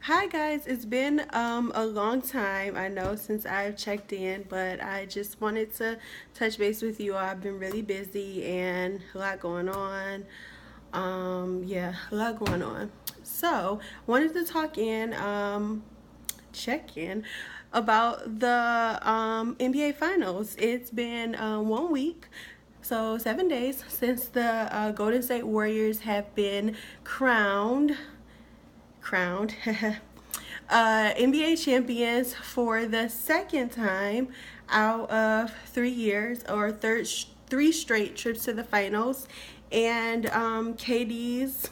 Hi guys, it's been a long time, I know, since I've checked in, but I just wanted to touch base with you. I've been really busy and a lot going on. Yeah, a lot going on. So, wanted to check in about the NBA Finals. It's been 1 week, so 7 days since the Golden State Warriors have been crowned NBA champions for the second time out of 3 years, or three straight trips to the finals, and KD's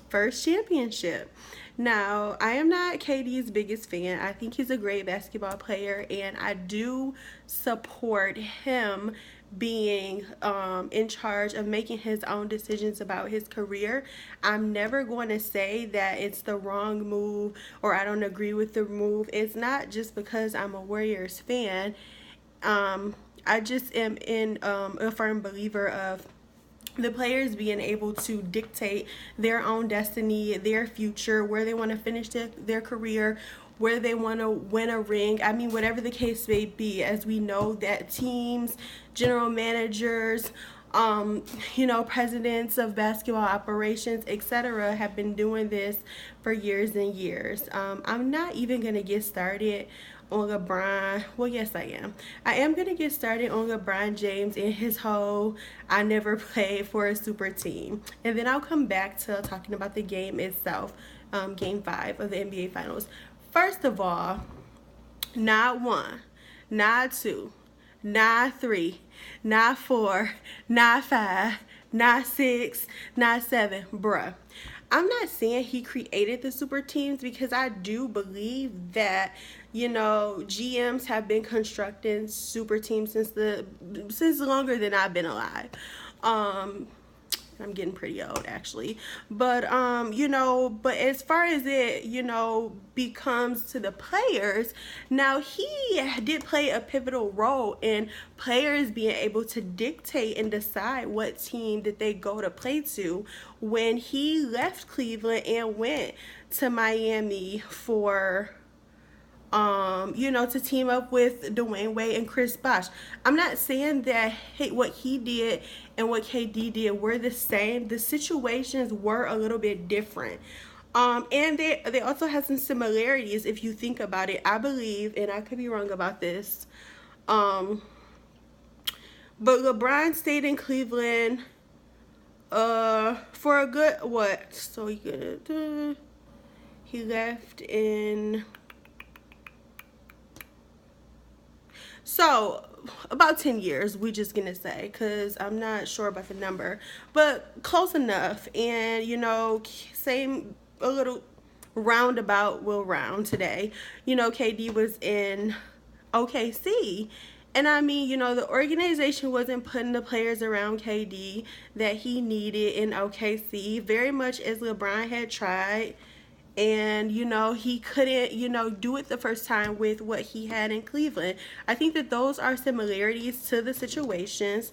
first championship. Now, I am not KD's biggest fan. I think he's a great basketball player, and I do support him being in charge of making his own decisions about his career. I'm never going to say that it's the wrong move or I don't agree with the move. It's not just because I'm a Warriors fan. I just am a firm believer of the players being able to dictate their own destiny, their future, where they want to finish their career, where they want to win a ring. I mean, whatever the case may be, as we know that teams, general managers, presidents of basketball operations, etc., have been doing this for years and years. I'm not even going to get started on LeBron. Well, yes, I am. I am going to get started on LeBron James and his whole I never played for a super team. And then I'll come back to talking about the game itself, game 5 of the NBA Finals. First of all, not one, not two, not three, not four, not five, not six, not seven, bruh. I'm not saying he created the super teams, because I do believe that GMs have been constructing super teams since longer than I've been alive. Um, I'm getting pretty old actually. But as far as it, becomes to the players, now he did play a pivotal role in players being able to dictate and decide what team that they go to play to when he left Cleveland and went to Miami for to team up with Dwayne Wade and Chris Bosh. I'm not saying that what he did and what KD did were the same. The situations were a little bit different. And they also have some similarities if you think about it. I believe, and I could be wrong about this, um, but LeBron stayed in Cleveland for a good what? So he left in So, about 10 years, we just gonna say, because I'm not sure about the number, but close enough. And, same, a little roundabout will round today. KD was in OKC. And I mean, the organization wasn't putting the players around KD that he needed in OKC, very much as LeBron had tried, and he couldn't do it the first time with what he had in Cleveland. I think that those are similarities to the situations.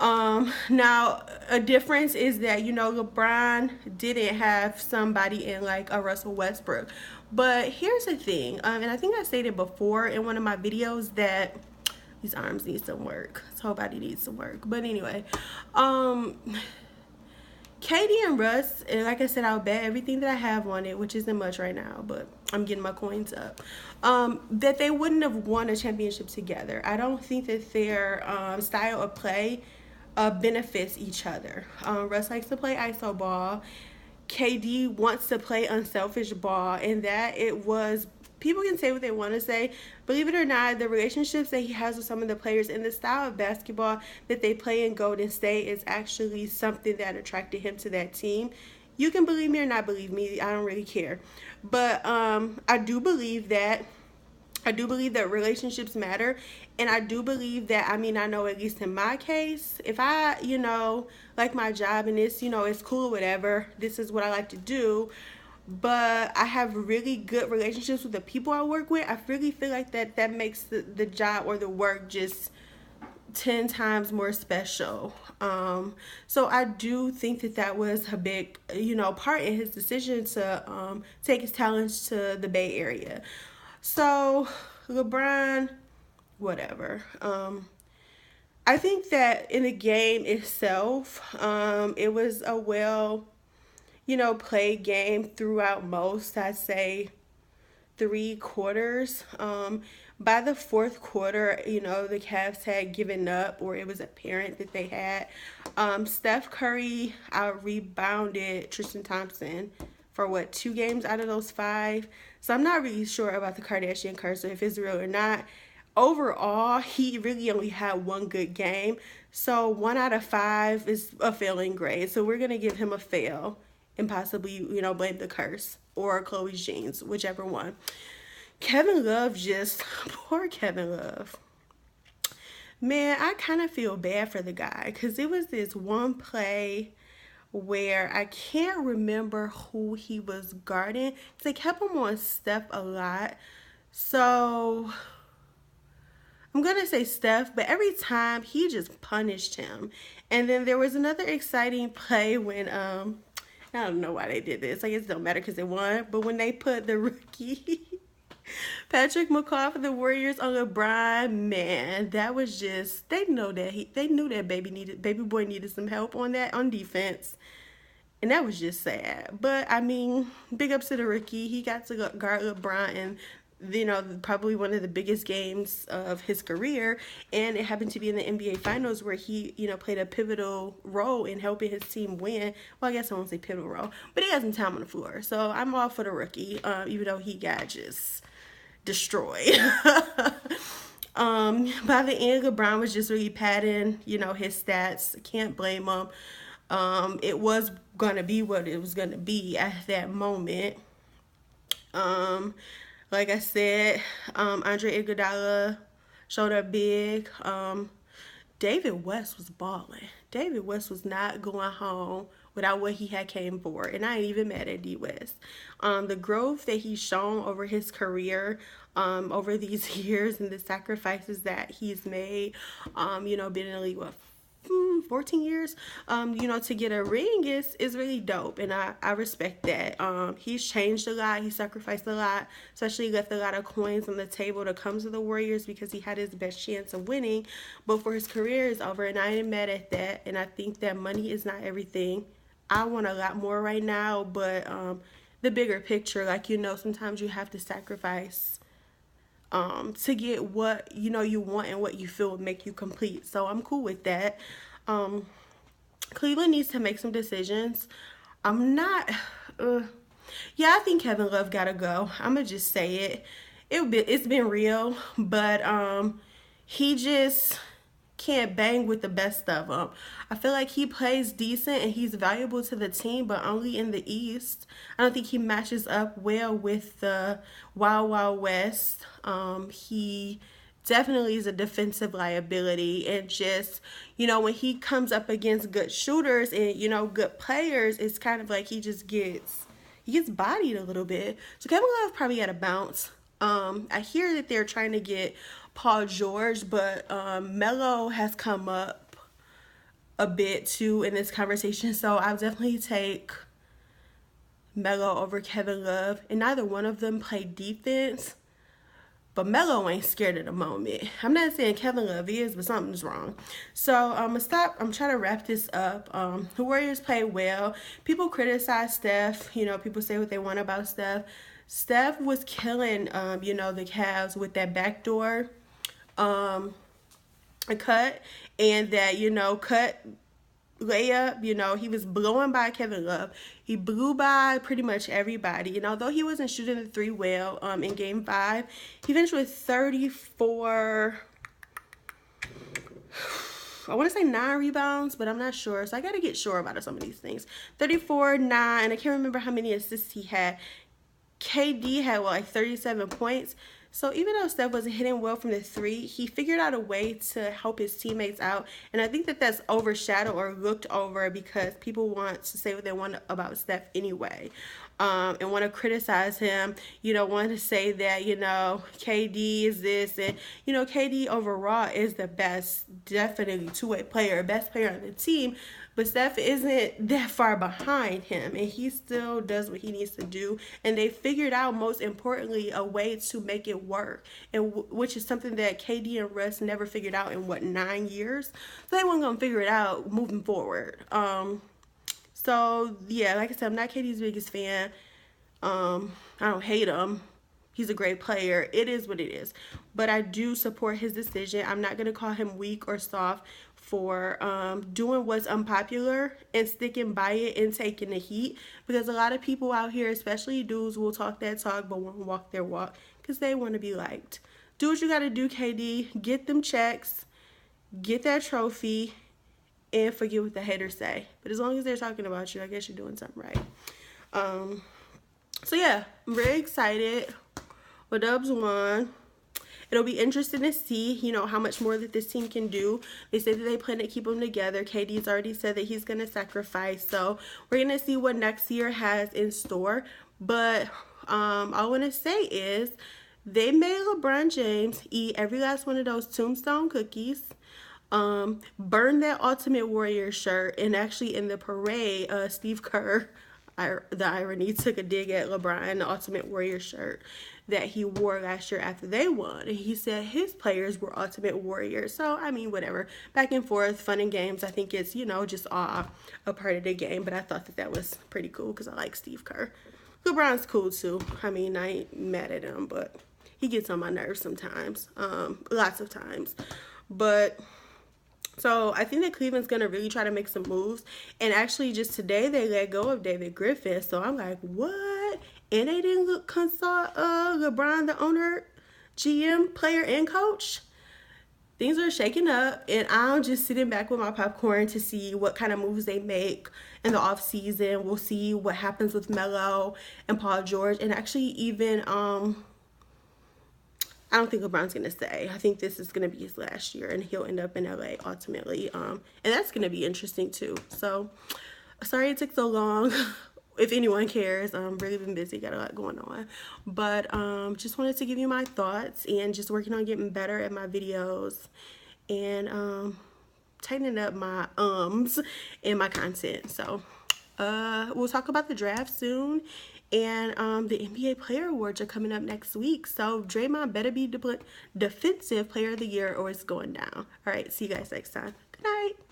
Now a difference is that LeBron didn't have somebody in like a Russell Westbrook. But here's the thing, and I think I stated before in one of my videos that these arms need some work. So body needs some work. But anyway, Katie and Russ, and like I said, I'll bet everything that I have on it, which isn't much right now, but I'm getting my coins up, that they wouldn't have won a championship together. I don't think that their style of play benefits each other. Russ likes to play iso ball. KD wants to play unselfish ball, and that it was, people can say what they want to say. Believe it or not, the relationships that he has with some of the players and the style of basketball that they play in Golden State is actually something that attracted him to that team. You can believe me or not believe me, I don't really care. But I do believe that relationships matter. And I do believe that, I mean, I know at least in my case, if I, like my job and this, it's cool, whatever, this is what I like to do, but I have really good relationships with the people I work with, I really feel like that makes the job or the work just 10 times more special. So I do think that that was a big, part in his decision to take his talents to the Bay Area. So LeBron, whatever. I think that in the game itself, it was a played game throughout most, I'd say, 3 quarters. By the fourth quarter, the Cavs had given up, or it was apparent that they had. Steph Curry out rebounded Tristan Thompson for 2 games out of those 5. So I'm not really sure about the Kardashian curse, or if it's real or not. Overall, he really only had one good game. So 1 out of 5 is a failing grade. So we're gonna give him a fail and possibly, blame the curse or Chloe's jeans, whichever one. Kevin Love poor Kevin Love. Man, I kind of feel bad for the guy because it was this one play where I can't remember who he was guarding. They kept him on Steph a lot. So I'm going to say Steph, but every time he just punished him. And then there was another exciting play when, I don't know why they did this. I guess it don't matter because they won. But when they put the rookie Patrick McCaw for the Warriors on LeBron, man, that was just, they knew that baby boy needed some help on defense. And that was just sad. But I mean, big ups to the rookie. He got to guard LeBron and probably one of the biggest games of his career, and it happened to be in the NBA Finals where he, played a pivotal role in helping his team win. Well, I guess I won't say pivotal role, but he had some time on the floor, so I'm all for the rookie, even though he got just destroyed. By the end, LeBron was just really padding, his stats. Can't blame him. It was gonna be what it was gonna be at that moment. Like I said, Andre Iguodala showed up big. David West was balling. David West was not going home without what he had came for. And I ain't even mad at D West. The growth that he's shown over his career, over these years, and the sacrifices that he's made, been in the league, 14 years, to get a ring is really dope, and I respect that. He's changed a lot, he sacrificed a lot, especially left a lot of coins on the table to come to the Warriors because he had his best chance of winning, but for his career is over, and I ain't mad at that, and I think that money is not everything. I want a lot more right now, but the bigger picture, sometimes you have to sacrifice to get what you want and what you feel would make you complete. So I'm cool with that. Cleveland needs to make some decisions. I'm not I think Kevin Love gotta go. I'm gonna just say it. It's been real, but he just can't bang with the best of them. I feel like he plays decent and he's valuable to the team, but only in the East. I don't think he matches up well with the Wild Wild West. He definitely is a defensive liability, and just, when he comes up against good shooters and, good players, it's kind of like he gets bodied a little bit. So Kevin Love probably got to bounce. I hear that they're trying to get Paul George, but Melo has come up a bit too in this conversation, so I'll definitely take Melo over Kevin Love. And neither one of them play defense, but Melo ain't scared at the moment. I'm not saying Kevin Love is, but something's wrong. So I'm trying to wrap this up. The Warriors played well. People criticize Steph. People say what they want about Steph. Steph was killing, the Cavs with that backdoor cut, and that, cut layup. He was blowing by Kevin Love. He blew by pretty much everybody. Though he wasn't shooting the 3 well in Game 5, he finished with 34, I want to say 9 rebounds, but I'm not sure. So I got to get sure about some of these things. 34, 9, and I can't remember how many assists he had. KD had, 37 points. So even though Steph wasn't hitting well from the 3, he figured out a way to help his teammates out. And I think that that's overshadowed or looked over because people want to say what they want about Steph anyway. and want to criticize him, want to say that, KD is this, and, KD overall is the best, definitely two-way player, best player on the team, but Steph isn't that far behind him, and he still does what he needs to do, and they figured out, most importantly, a way to make it work, and which is something that KD and Russ never figured out in, 9 years? So they weren't going to figure it out moving forward. So, yeah, like I said, I'm not KD's biggest fan. I don't hate him. He's a great player. It is what it is. But I do support his decision. I'm not going to call him weak or soft for doing what's unpopular and sticking by it and taking the heat. Because a lot of people out here, especially dudes, will talk that talk but won't walk their walk because they want to be liked. Do what you got to do, KD. Get them checks. Get that trophy. And forget what the haters say. But as long as they're talking about you, I guess you're doing something right. So yeah, I'm very excited. Well, Dubs won. It'll be interesting to see, how much more that this team can do. They say that they plan to keep them together. KD's already said that he's going to sacrifice. So we're going to see what next year has in store. But all I want to say is they made LeBron James eat every last one of those Tombstone cookies. Burn that Ultimate Warrior shirt, and actually in the parade, Steve Kerr, the irony, took a dig at LeBron, the Ultimate Warrior shirt that he wore last year after they won, and he said his players were Ultimate Warriors. So I mean, whatever, back and forth, fun and games. I think it's just all a part of the game, but I thought that was pretty cool because I like Steve Kerr. LeBron's cool too. I mean, I ain't mad at him, but he gets on my nerves sometimes, lots of times. But so I think that Cleveland's going to really try to make some moves. And actually just today they let go of David Griffin. So I'm like, what? And they didn't consult LeBron, the owner, GM, player, and coach? Things are shaking up. And I'm just sitting back with my popcorn to see what kind of moves they make in the offseason. We'll see what happens with Melo and Paul George. And actually even I don't think LeBron's going to stay. I think this is going to be his last year, and he'll end up in LA ultimately. And that's going to be interesting too. So, sorry it took so long. If anyone cares, I've really been busy, got a lot going on. But just wanted to give you my thoughts, and just working on getting better at my videos, and tightening up my and my content. So, we'll talk about the draft soon. And the NBA Player Awards are coming up next week. So Draymond better be Defensive Player of the Year or it's going down. All right, see you guys next time. Good night.